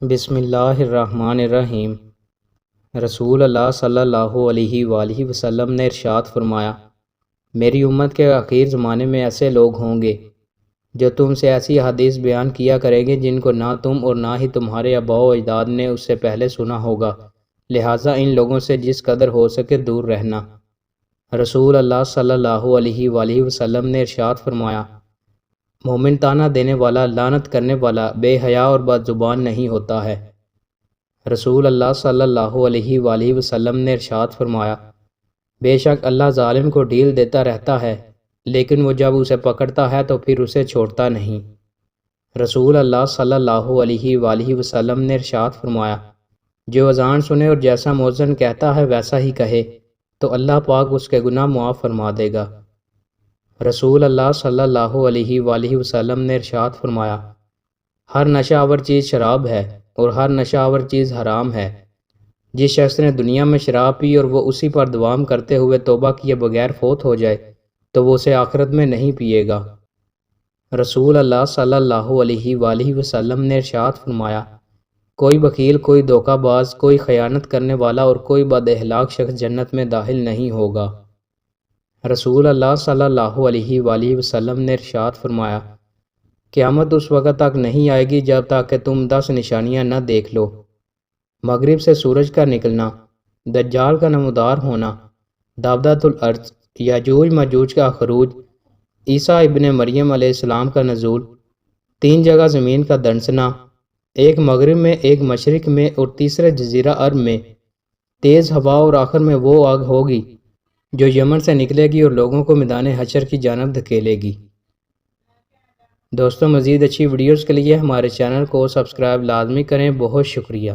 بسم اللہ الرحمن الرحیم۔ رسول اللہ صلی اللہ علیہ وآلہ وسلم نے ارشاد فرمایا، میری امت کے آخر زمانے میں ایسے لوگ ہوں گے جو تم سے ایسی حدیث بیان کیا کریں گے جن کو نہ تم اور نہ ہی تمہارے آباء و اجداد نے اس سے پہلے سنا ہوگا، لہٰذا ان لوگوں سے جس قدر ہو سکے دور رہنا۔ رسول اللہ صلی اللہ علیہ وآلہ وسلم نے ارشاد فرمایا، مومن طعنہ دینے والا، لعنت کرنے والا، بے حیا اور بد زبان نہیں ہوتا ہے۔ رسول اللہ صلی اللہ علیہ وآلہ وسلم نے ارشاد فرمایا، بے شک اللہ ظالم کو ڈھیل دیتا رہتا ہے، لیکن وہ جب اسے پکڑتا ہے تو پھر اسے چھوڑتا نہیں۔ رسول اللہ صلی اللہ علیہ وآلہ وسلم نے ارشاد فرمایا، جو اذان سنے اور جیسا مؤذن کہتا ہے ویسا ہی کہے تو اللہ پاک اس کے گناہ معاف فرما دے گا۔ رسول اللہ صلی اللہ علیہ وآلہ وسلم نے ارشاد فرمایا، ہر نشہ آور چیز شراب ہے اور ہر نشہ آور چیز حرام ہے۔ جس شخص نے دنیا میں شراب پی اور وہ اسی پر دوام کرتے ہوئے توبہ کیے بغیر فوت ہو جائے تو وہ اسے آخرت میں نہیں پیے گا۔ رسول اللہ صلی اللہ علیہ وآلہ وسلم نے ارشاد فرمایا، کوئی بخیل، کوئی دھوکہ باز، کوئی خیانت کرنے والا اور کوئی بد اخلاق شخص جنت میں داخل نہیں ہوگا۔ رسول اللہ صلی اللہ علیہ وآلہ وسلم نے ارشاد فرمایا، قیامت اس وقت تک نہیں آئے گی جب تک کہ تم 10 نشانیاں نہ دیکھ لو: مغرب سے سورج کا نکلنا، دجال کا نمودار ہونا، دابۃ الارض، یاجوج ماجوج کا خروج، عیسیٰ ابن مریم علیہ السلام کا نزول، 3 جگہ زمین کا دنسنا، ایک مغرب میں، ایک مشرق میں اور تیسرے جزیرہ عرب میں، تیز ہوا، اور آخر میں وہ آگ ہوگی جو یمن سے نکلے گی اور لوگوں کو میدان حشر کی جانب دھکیلے گی۔ دوستوں، مزید اچھی ویڈیوز کے لیے ہمارے چینل کو سبسکرائب لازمی کریں۔ بہت شکریہ۔